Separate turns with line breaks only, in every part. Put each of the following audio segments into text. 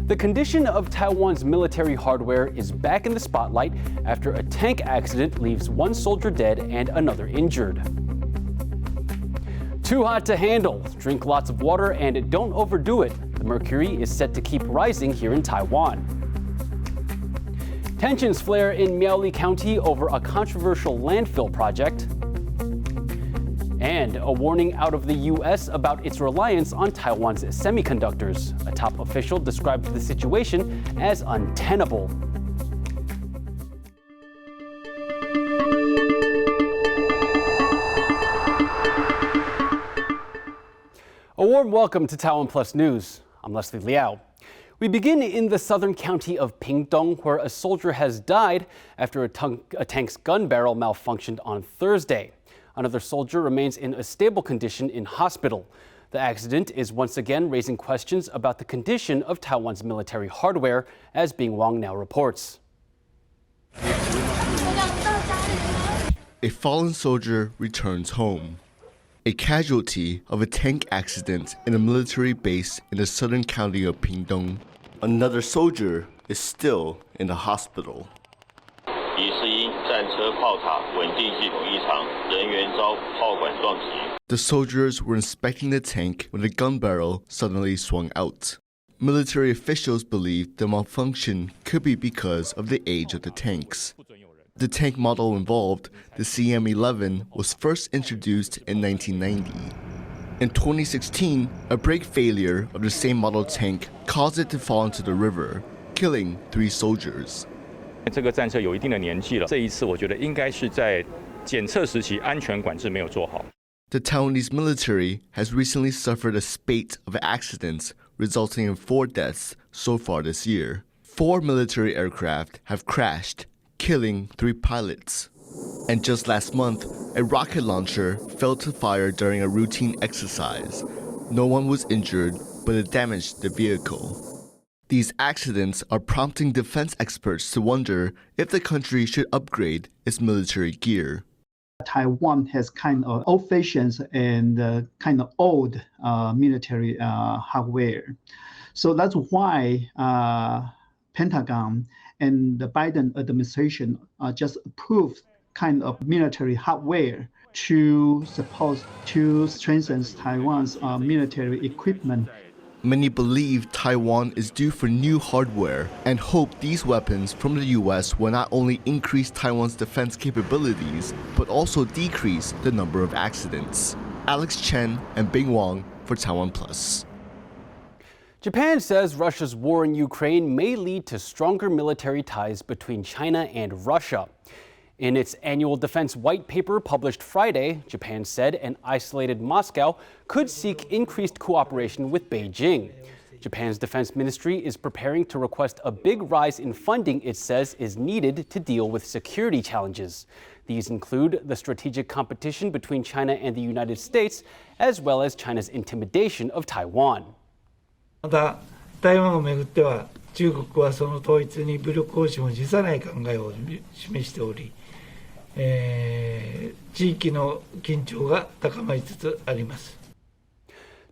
The condition of Taiwan's military hardware is back in the spotlight after a tank accident leaves one soldier dead and another injured. Too hot to handle. Drink lots of water and don't overdo it. The mercury is set to keep rising here in Taiwan. Tensions flare in Miaoli County over a controversial landfill project. And a warning out of the U.S. about its reliance on Taiwan's semiconductors. A top official described the situation as untenable. A warm welcome to TaiwanPlus News. I'm Leslie Liao. We begin in the southern county of Pingtung, where a soldier has died after a tank's gun barrel malfunctioned on Thursday. Another soldier remains in a stable condition in hospital. The accident is once again raising questions about the condition of Taiwan's military hardware, as Bing Wang now reports.
A fallen soldier returns home. A casualty of a tank accident in a military base in the southern county of Pingtung. Another soldier is still in the hospital. The soldiers were inspecting the tank when the gun barrel suddenly swung out. Military officials believe the malfunction could be because of the age of the tanks. The tank model involved, the CM-11, was first introduced in 1990. In 2016, a brake failure of the same model tank caused it to fall into the river, killing 3 soldiers.
这个战车有一定的年纪了，这一次我觉得应该是在检测时期安全管制没有做好。
The Taiwanese military has recently suffered a spate of accidents, resulting in 4 deaths so far this year. 4 military aircraft have crashed, killing 3 pilots. And just last month, a rocket launcher fell to fire during a routine exercise. No one was injured, but it damaged the vehicle. These accidents are prompting defense experts to wonder if the country should upgrade its military gear.
Taiwan has kind of old-fashioned and kind of old military hardware. So that's why Pentagon and the Biden administration just approved kind of military hardware to strengthen Taiwan's military equipment.
Many believe Taiwan is due for new hardware and hope these weapons from the U.S. will not only increase Taiwan's defense capabilities, but also decrease the number of accidents. Alex Chen and Bing Wang for TaiwanPlus.
Japan says Russia's war in Ukraine may lead to stronger military ties between China and Russia. In its annual defense white paper published Friday, Japan said an isolated Moscow could seek increased cooperation with Beijing. Japan's defense ministry is preparing to request a big rise in funding it says is needed to deal with security challenges. These include the strategic competition between China and the United States, as well as China's intimidation of Taiwan.
また、台湾をめぐっては、中国はその統一に武力行使も辞さない考えを示しており、地域の緊張が高まりつつあります。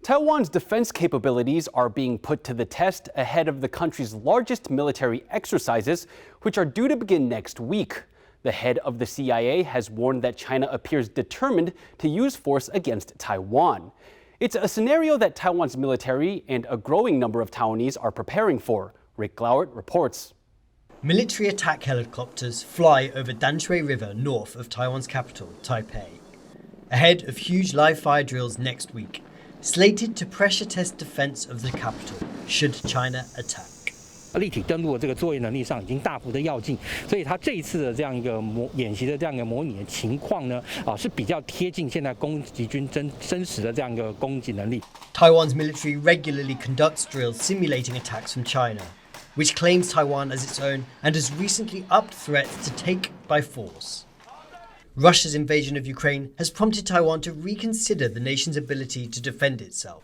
Taiwan's defense capabilities are being put to the test ahead of the country's largest military exercises, which are due to begin next week. The head of the CIA has warned that China appears determined to use force against Taiwan. It's a scenario that Taiwan's military and a growing number of Taiwanese are preparing for. Rick Glauert reports.
Military attack helicopters fly over Danshui River north of Taiwan's capital, Taipei, ahead of huge live fire drills next week, slated to pressure test defense of the capital should China attack.
立体登陆的这个作业能力上已经大幅的跃进，所以它这一次的这样一个演习的这样一个模拟的情况呢，是比较贴近现在攻击军真实的这样一个攻击能力。
Taiwan's military regularly conducts drills simulating attacks from China, which claims Taiwan as its own and has recently upped threats to take by force. Russia's invasion of Ukraine has prompted Taiwan to reconsider the nation's ability to defend itself.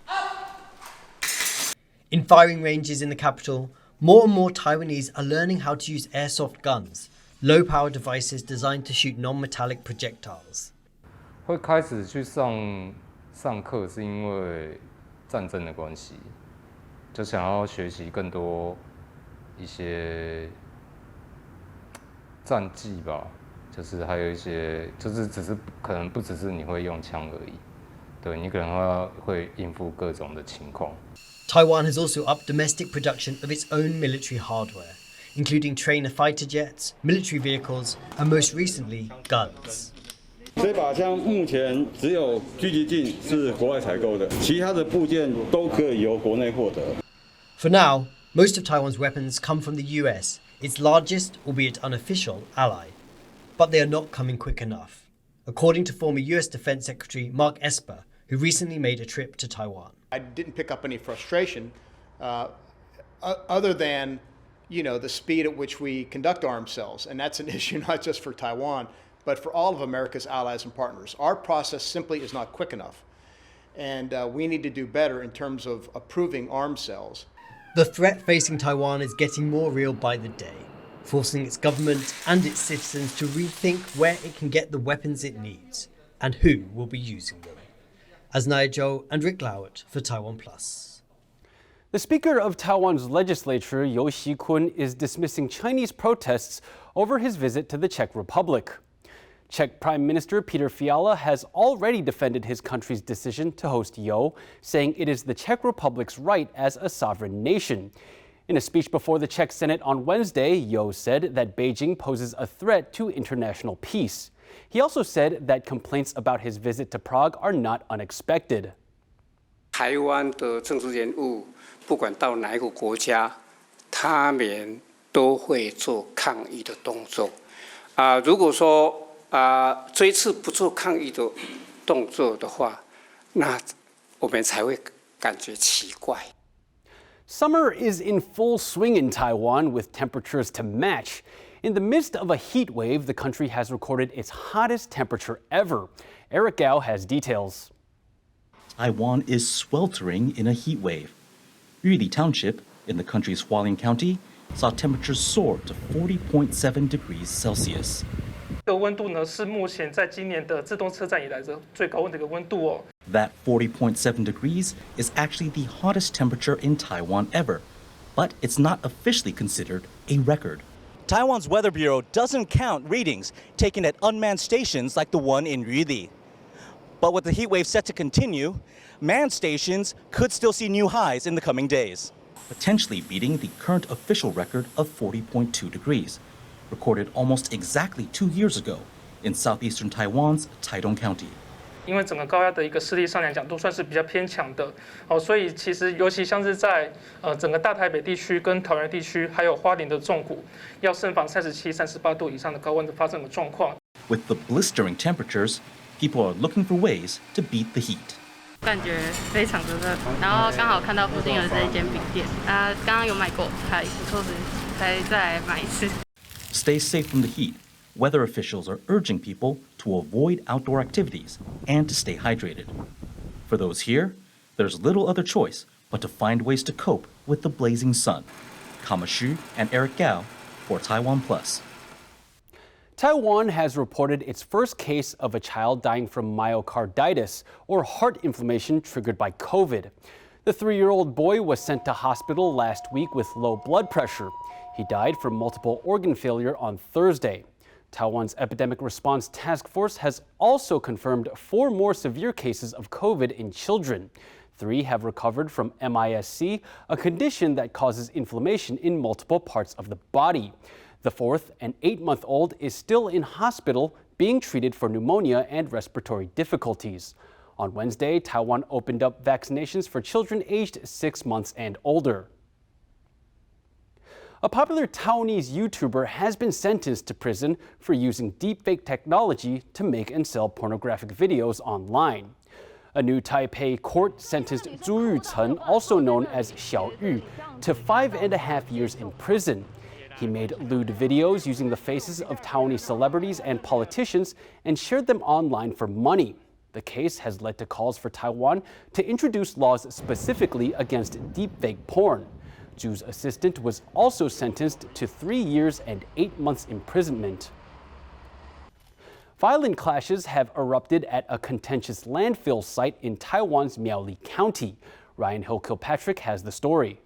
In firing ranges in the capital, more and more Taiwanese are learning how to use airsoft guns, low-power devices designed to shoot non-metallic projectiles.
会开始去上课是因为战争的关系，就想要学习更多一些战技吧，就是还有一些，就是只是可能不只是你会用枪而已，对你可能会应付各种的情况。
Taiwan has also upped domestic production of its own military hardware, including trainer fighter jets, military vehicles, and most recently, guns.
这把枪目前只有狙击镜是国外采购的，其他的部件都可以由国内获得。
For now, most of Taiwan's weapons come from the US, its largest, albeit unofficial, ally. But they are not coming quick enough, according to former US Defense Secretary Mark Esper, who recently made a trip to Taiwan.
I didn't pick up any frustration other than, the speed at which we conduct arms sales. And that's an issue not just for Taiwan, but for all of America's allies and partners. Our process simply is not quick enough. And we need to do better in terms of approving arms sales.
The threat facing Taiwan is getting more real by the day, forcing its government and its citizens to rethink where it can get the weapons it needs and who will be using them. As Liao and Liao for TaiwanPlus.
The Speaker of Taiwan's legislature, Yu Xikun, is dismissing Chinese protests over his visit to the Czech Republic. Czech Prime Minister Peter Fiala has already defended his country's decision to host Yu, saying it is the Czech Republic's right as a sovereign nation. In a speech before the Czech Senate on Wednesday, Yu said that Beijing poses a threat to international peace. He also said that complaints about his visit to Prague are not unexpected.
台湾的政治人物，不管到哪一个国家，他们都会做抗议的动作。如果说这一次不做抗议的动作的话，那我们才会感觉奇怪。
Summer is in full swing in Taiwan with temperatures to match. In the midst of a heat wave, the country has recorded its hottest temperature ever. Eric Gao has details.
Taiwan is sweltering in a heat wave. Yuli Township, in the country's Hualien County, saw temperatures soar to 40.7 degrees Celsius.
这个温度呢，是目前在今年的自动车站以来的最高温的一个温度哦。
That 40.7 degrees is actually the hottest temperature in Taiwan ever, but it's not officially considered a record.
Taiwan's Weather Bureau doesn't count readings taken at unmanned stations like the one in Yuli. But with the heat wave set to continue, manned stations could still see new highs in the coming days,
potentially beating the current official record of 40.2 degrees, recorded almost exactly 2 years ago in southeastern Taiwan's Taidong County.
因为整个高压的一个势力上来讲，都算是比较偏强的，所以其实尤其像是在整个大台北地区跟桃园地区，还有花莲的纵谷，要慎防37、38度以上的高温的发生的状况。
With the blistering temperatures, people are looking for ways to beat the heat.
感觉非常的热，然后刚好看到附近有这一间饼店，刚刚有买过，还不错吃，才再买一次。
Stay safe from the heat. Weather officials are urging people to avoid outdoor activities and to stay hydrated. For those here, there's little other choice but to find ways to cope with the blazing sun. Kama Xu and Eric Gao for TaiwanPlus.
Taiwan has reported its first case of a child dying from myocarditis, or heart inflammation triggered by COVID. The 3-year-old boy was sent to hospital last week with low blood pressure. He died from multiple organ failure on Thursday. Taiwan's Epidemic Response Task Force has also confirmed 4 more severe cases of COVID in children. 3 have recovered from MISC, a condition that causes inflammation in multiple parts of the body. The 4th, an 8-month-old, is still in hospital being treated for pneumonia and respiratory difficulties. On Wednesday, Taiwan opened up vaccinations for children aged 6 months and older. A popular Taiwanese YouTuber has been sentenced to prison for using deepfake technology to make and sell pornographic videos online. A new Taipei court sentenced Zhu Urchins, also known as Xiao Yu, to 5.5 years in prison. He made lewd videos using the faces of Taiwanese celebrities and politicians and shared them online for money. The case has led to calls for Taiwan to introduce laws specifically against deepfake porn. Zhu's assistant was also sentenced to 3 years and 8 months imprisonment. Violent clashes have erupted at a contentious landfill site in Taiwan's Miaoli County. Ryan Hill-Kilpatrick has the story.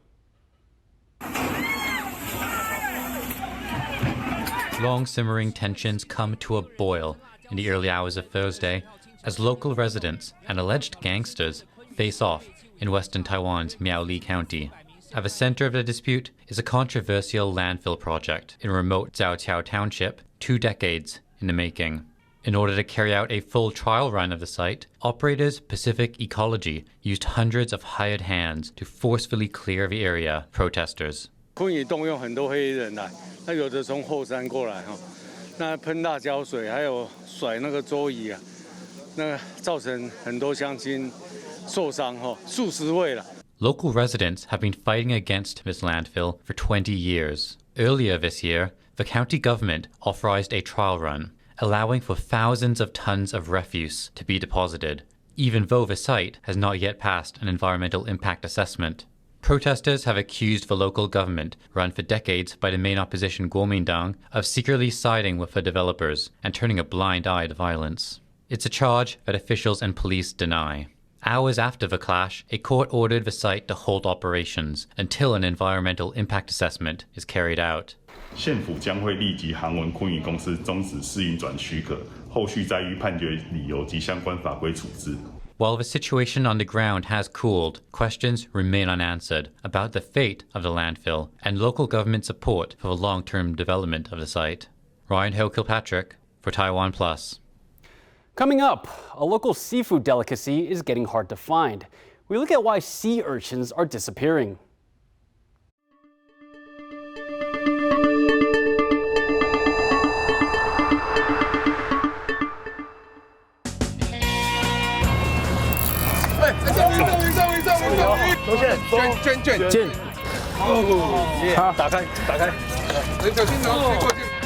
Long simmering tensions come to a boil in the early hours of Thursday as local residents and alleged gangsters face off in western Taiwan's Miaoli County. At the center of the dispute is a controversial landfill project in remote Zhaoqiao Township, 2 decades in the making. In order to carry out a full trial run of the site, operators Pacific Ecology used hundreds of hired hands to forcefully clear the area of protesters.
昆也动用很多黑人来，那有的从后山过来哈，那喷辣椒水，还有甩那个桌椅啊，那造成很多乡亲受伤哈，数十位了。
Local residents have been fighting against this landfill for 20 years. Earlier this year, the county government authorized a trial run, allowing for thousands of tons of refuse to be deposited, even though the site has not yet passed an environmental impact assessment. Protesters have accused the local government, run for decades by the main opposition Kuomintang, of secretly siding with the developers and turning a blind eye to violence. It's a charge that officials and police deny. Hours after the clash, a court ordered the site to halt operations until an environmental impact assessment is carried out.
县府将会立即函文昆宇公司终止试运转许可，后续再予判决理由及相关法规处置。
While the situation on the ground has cooled, questions remain unanswered about the fate of the landfill and local government support for the long-term development of the site. Ryan Hill-Kilpatrick for TaiwanPlus.
Coming up, a local seafood delicacy is getting hard to find. We look at why sea urchins are disappearing.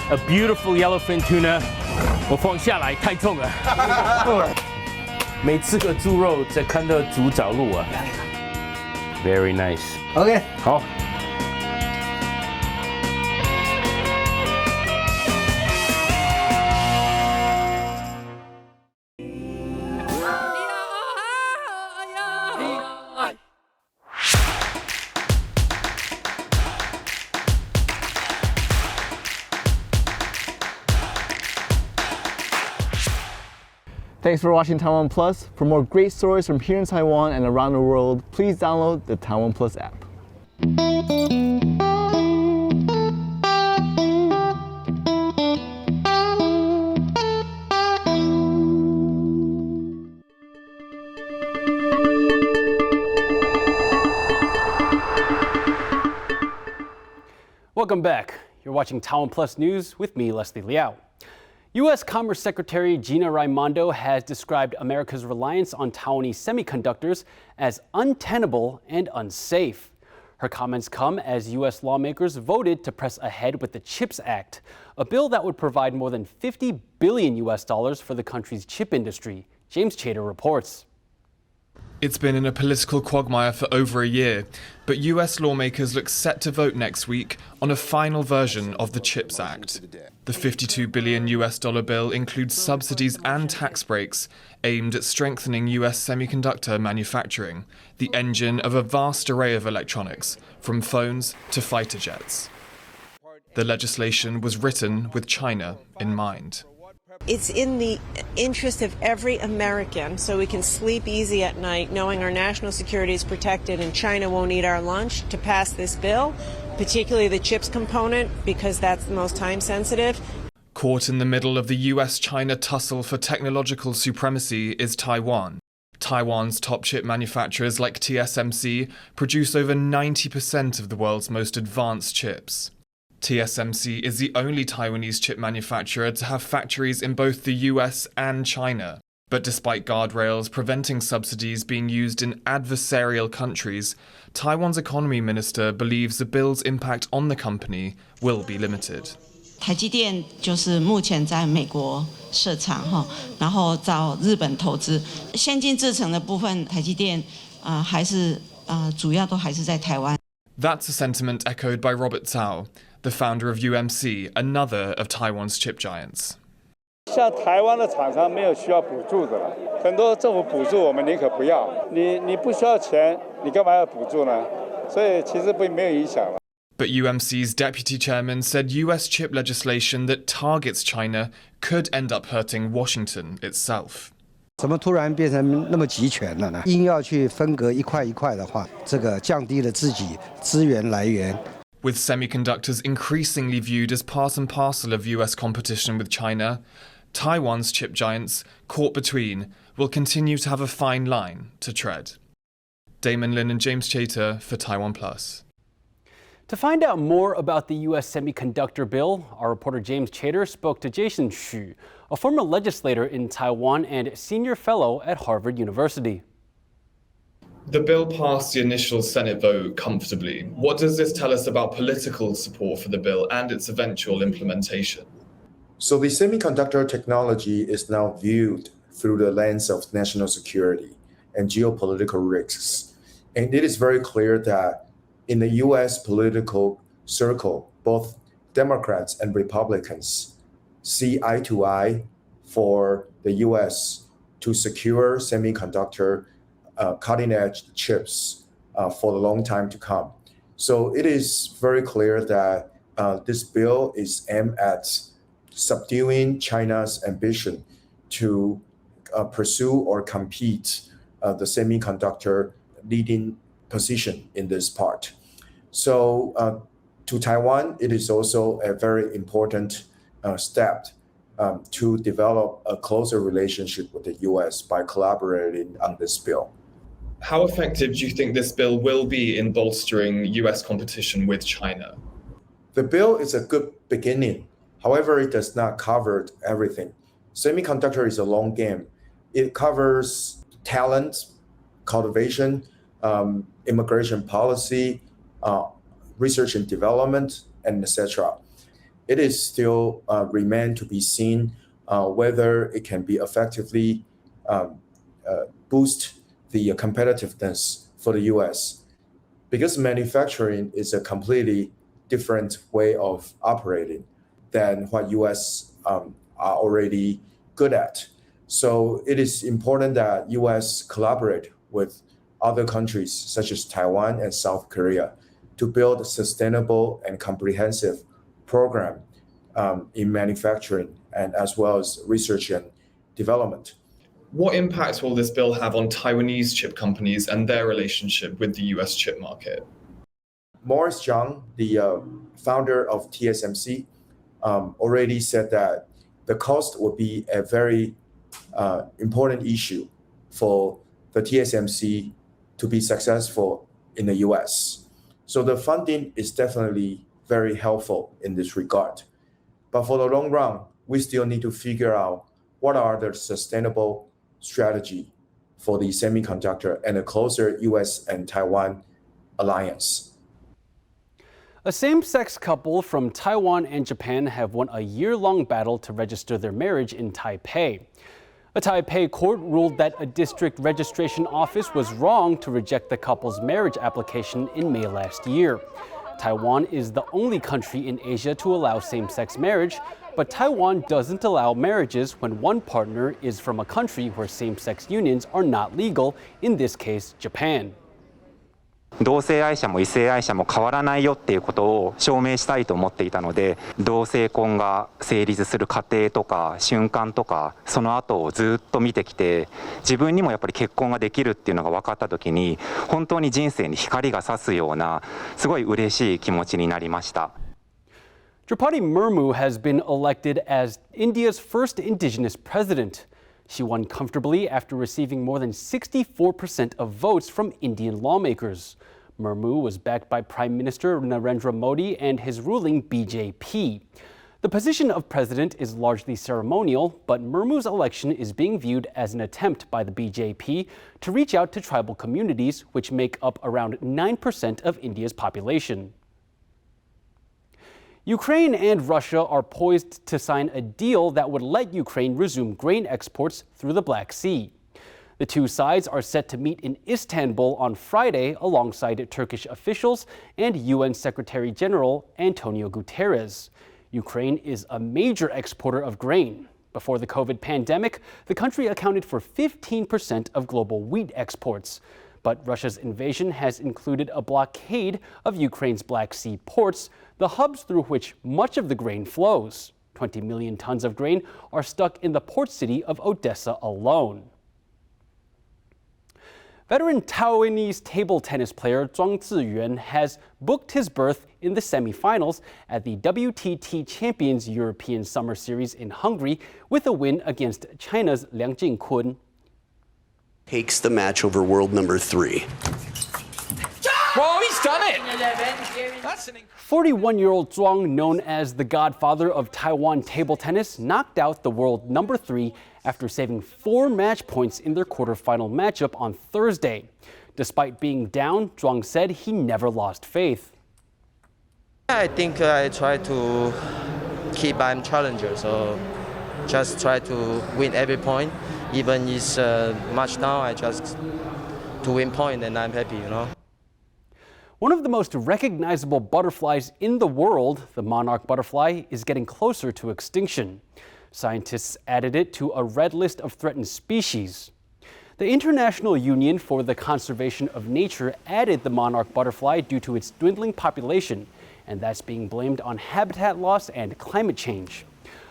A beautiful yellowfin tuna. 我放下来太重了。没吃过猪肉，才看到猪脚路啊。Very nice.
OK，
好。
Thanks for watching Taiwan Plus. For more great stories from here in Taiwan and around the world, please download the Taiwan Plus app.
Welcome back. You're watching Taiwan Plus News with me, Leslie Liao. U.S. Commerce Secretary Gina Raimondo has described America's reliance on Taiwanese semiconductors as untenable and unsafe. Her comments come as U.S. lawmakers voted to press ahead with the CHIPS Act, a bill that would provide more than $50 billion for the country's chip industry. James Chater reports.
It's been in a political quagmire for over a year, but US lawmakers look set to vote next week on a final version of the CHIPS Act. The $52 billion bill includes subsidies and tax breaks aimed at strengthening US semiconductor manufacturing, the engine of a vast array of electronics, from phones to fighter jets. The legislation was written with China in mind.
It's in the interest of every American, so we can sleep easy at night knowing our national security is protected and China won't eat our lunch, to pass this bill, particularly the chips component, because that's the most time sensitive.
Caught in the middle of the US-China tussle for technological supremacy is Taiwan. Taiwan's top chip manufacturers like TSMC produce over 90% of the world's most advanced chips. TSMC is the only Taiwanese chip manufacturer to have factories in both the US and China. But despite guardrails preventing subsidies being used in adversarial countries, Taiwan's economy minister believes the bill's impact on the company will be limited.
台积电就是目前在美国设厂哈，然后找日本投资，先进制程的部分，台积电还是主要都还是在台湾。
That's a sentiment echoed by Robert Cao, the founder of UMC, another of Taiwan's chip giants.
像台湾的厂商没有需要补助的了，很多政府补助我们宁可不要，你不需要钱，你干嘛要补助呢？所以其实没有影响了。
But UMC's deputy chairman said US chip legislation that targets China could end up hurting Washington itself.
怎么突然变成那么集权了呢？硬要去分隔一块一块的话，这个降低了自己资源来源。
With semiconductors increasingly viewed as part and parcel of US competition with China, Taiwan's chip giants, caught between, will continue to have a fine line to tread. Damon Lin and James Chater for TaiwanPlus.
To find out more about the U.S. Semiconductor Bill, our reporter James Chater spoke to Jason Xu, a former legislator in Taiwan and senior fellow at Harvard University.
The bill passed the initial Senate vote comfortably. What does this tell us about political support for the bill and its eventual implementation?
So the semiconductor technology is now viewed through the lens of national security and geopolitical risks. And it is very clear that in the US political circle, both Democrats and Republicans see eye to eye for the US to secure semiconductor cutting-edge chips for a long time to come. So it is very clear that this bill is aimed at subduing China's ambition to pursue or compete the semiconductor leading position in this part. So to Taiwan, it is also a very important step to develop a closer relationship with the US by collaborating on this bill.
How effective do you think this bill will be in bolstering US competition with China?
The bill is a good beginning. However, it does not cover everything. Semiconductor is a long game. It covers talent, cultivation, immigration policy, research and development, and etc. It is still remain to be seen whether it can be effectively boost the competitiveness for the US, because manufacturing is a completely different way of operating than what US are already good at. So it is important that US collaborate with other countries such as Taiwan and South Korea to build a sustainable and comprehensive program in manufacturing and as well as research and development.
What impact will this bill have on Taiwanese chip companies and their relationship with the US chip market?
Morris Zhang, the founder of TSMC, already said that the cost will be a very important issue for the TSMC to be successful in the US. So the funding is definitely very helpful in this regard. But for the long run, we still need to figure out what are the sustainable strategy for the semiconductor and a closer US and Taiwan alliance.
A same-sex couple from Taiwan and Japan have won a year-long battle to register their marriage in Taipei. A Taipei court ruled that a district registration office was wrong to reject the couple's marriage application in May last year. Taiwan is the only country in Asia to allow same-sex marriage, but Taiwan doesn't allow marriages when one partner is from a country where same-sex unions are not legal, in this case, Japan.
同性愛者も異性愛者も変わらないよっていうことを証明したいと思っていたので、同性婚が成立する過程とか瞬間とかその後をずっと見てきて、自分にもやっぱり結婚ができるっていうのが分かった時に本当に人生に光が差すようなすごい嬉しい気持ちになりました。
Draupadi Murmu has been elected as India's first indigenous president. She won comfortably after receiving more than 64% of votes from Indian lawmakers. Murmu was backed by Prime Minister Narendra Modi and his ruling BJP. The position of president is largely ceremonial, but Murmu's election is being viewed as an attempt by the BJP to reach out to tribal communities, which make up around 9% of India's population. Ukraine and Russia are poised to sign a deal that would let Ukraine resume grain exports through the Black Sea. The two sides are set to meet in Istanbul on Friday alongside Turkish officials and UN Secretary General Antonio Guterres. Ukraine is a major exporter of grain. Before the COVID pandemic, the country accounted for 15% of global wheat exports. But Russia's invasion has included a blockade of Ukraine's Black Sea ports, the hubs through which much of the grain flows. 20 million tons of grain are stuck in the port city of Odessa alone. Veteran Taiwanese table tennis player Zhuang Ziyuan has booked his berth in the semifinals at the WTT Champions European Summer Series in Hungary with a win against China's Liang Jingkun.
Takes the match over world number 3.
Whoa, he's done it!
41-year-old Zhuang, known as the godfather of Taiwan table tennis, knocked out the world number 3 after saving 4 match points in their quarterfinal matchup on Thursday. Despite being down, Zhuang said he never lost faith.
I think I try to keep I'm challenger, so just try to win every point. Even it's much now, I just to win point and I'm happy,
One of the most recognizable butterflies in the world, the monarch butterfly, is getting closer to extinction. Scientists added it to a red list of threatened species. The International Union for the Conservation of Nature added the monarch butterfly due to its dwindling population, and that's being blamed on habitat loss and climate change.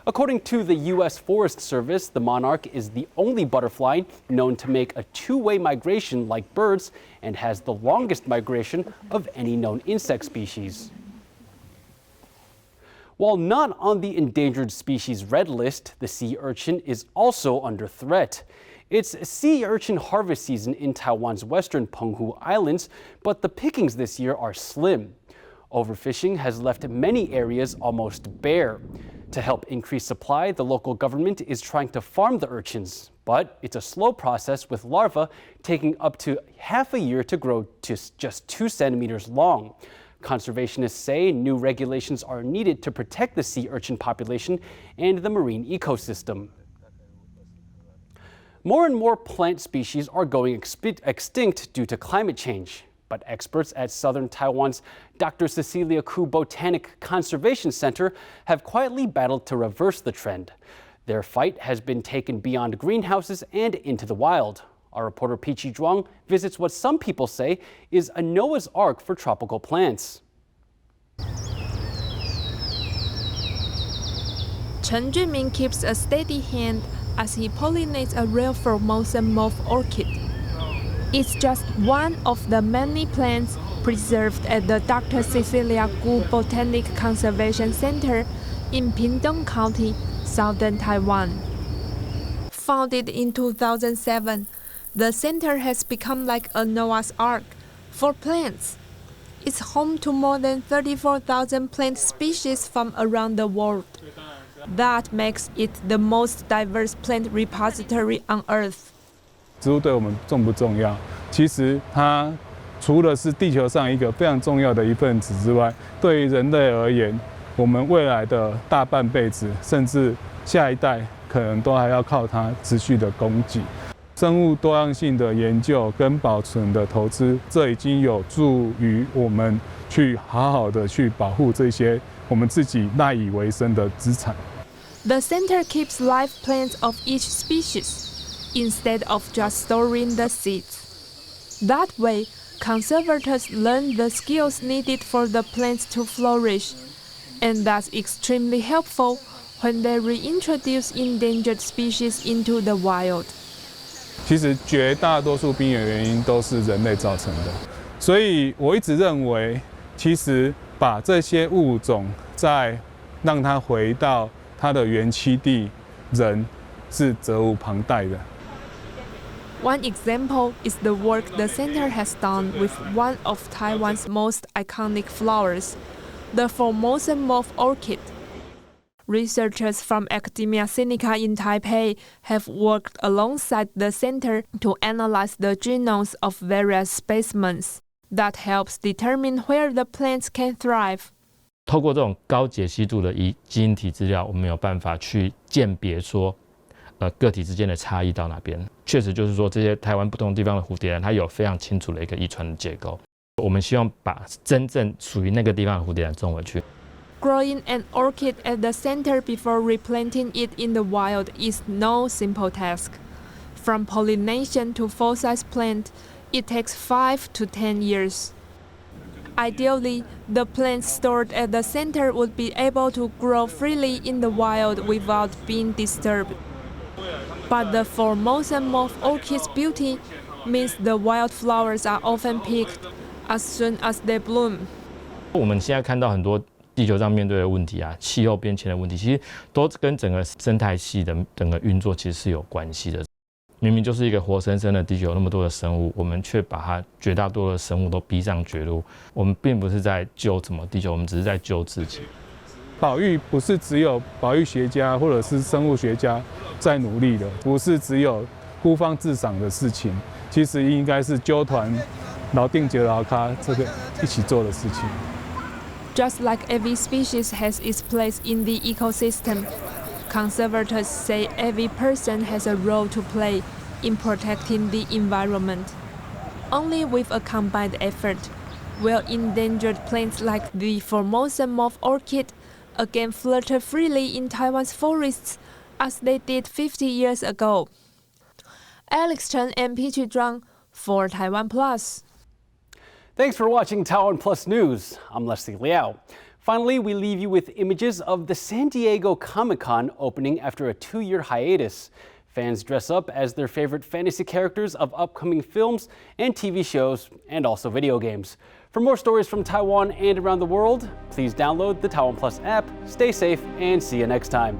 According to the U.S. Forest Service, the monarch is the only butterfly known to make a two-way migration like birds and has the longest migration of any known insect species. While not on the endangered species red list, the sea urchin is also under threat. It's sea urchin harvest season in Taiwan's western Penghu Islands, but the pickings this year are slim. Overfishing has left many areas almost bare. To help increase supply, the local government is trying to farm the urchins, but it's a slow process with larvae taking up to half a year to grow to just 2 centimeters long. Conservationists say new regulations are needed to protect the sea urchin population and the marine ecosystem. More and more plant species are going extinct due to climate change. But experts at southern Taiwan's Dr. Cecilia Koo Botanic Conservation Center have quietly battled to reverse the trend. Their fight has been taken beyond greenhouses and into the wild. Our reporter Pichi Zhuang visits what some people say is a Noah's Ark for tropical plants.
Chen Junmin keeps a steady hand as he pollinates a rare Formosan mauve orchid. It's just one of the many plants preserved at the Dr. Cecilia Koo Botanic Conservation Center in Pingtung County, southern Taiwan. Founded in 2007, the center has become like a Noah's Ark for plants. It's home to more than 34,000 plant species from around the world. That makes it the most diverse plant repository on Earth.
植物对我们重不重要？其实它除了是地球上一个非常重要的一份子之外，对于人类而言，我们未来的大半辈子，甚至下一代，可能都还要靠它持续的供给。生物多样性的研究跟保存的投资，这已经有助于我们去好好的去保护这些我们自己赖以为生的资产。
The center keeps live plants of each species, instead of just storing the seeds. That way, conservators learn the skills needed for the plants to flourish, and that's extremely helpful when they reintroduce endangered species into the wild.
其实绝大多数病原原因都是人类造成的，所以我一直认为，其实把这些物种再让它回到它的原栖地，人是责无旁贷的。
One example is the work the center has done with one of Taiwan's most iconic flowers, the Formosan mauve orchid. Researchers from Academia Sinica in Taipei have worked alongside the center to analyze the genomes of various specimens. That helps determine where the plants can thrive.
透过这种高解析度的基因体资料，我们有办法去鉴别说，个体之间的差异到哪边。确实就是说，这些台湾不同地方的蝴蝶兰，它有非常清楚的一个遗传的结构。我们希望把真正属于那个地方的蝴蝶兰种回去。
Growing an orchid at the center before replanting it in the wild is no simple task. From pollination to full-size plant, it takes 5 to 10 years. Ideally, the plants stored at the center would be able to grow freely in the wild without being disturbed. But the Formosan mauve orchid's beauty means the wildflowers are often picked as soon as they bloom.
我们现在看到很多地球上面对的问题啊，气候变迁的问题，其实都跟整个生态系的整个运作其实是有关系的。明明就是一个活生生的地球，有那么多的生物，我们却把它绝大多数的生物都逼上绝路。我们并不是在救什么地球，我们只是在救自己。
保育不是只有保育学家或者是生物学家在努力的，不是只有孤芳自赏的事情，其实应该是纠团、老定节、老咖这个一起做的事情。
Just like every species has its place in the ecosystem, conservators say every person has a role to play in protecting the environment. Only with a combined effort will endangered plants like the Formosan mauve orchid again flutter freely in Taiwan's forests as they did 50 years ago. Alex Chen and Piqu Zhang for TaiwanPlus.
Thanks for watching TaiwanPlus News. I'm Leslie Liao. Finally, we leave you with images of the San Diego Comic-Con opening after a 2-year hiatus. Fans dress up as their favorite fantasy characters of upcoming films and TV shows, and also video games. For more stories from Taiwan and around the world, please download the TaiwanPlus app. Stay safe and see you next time.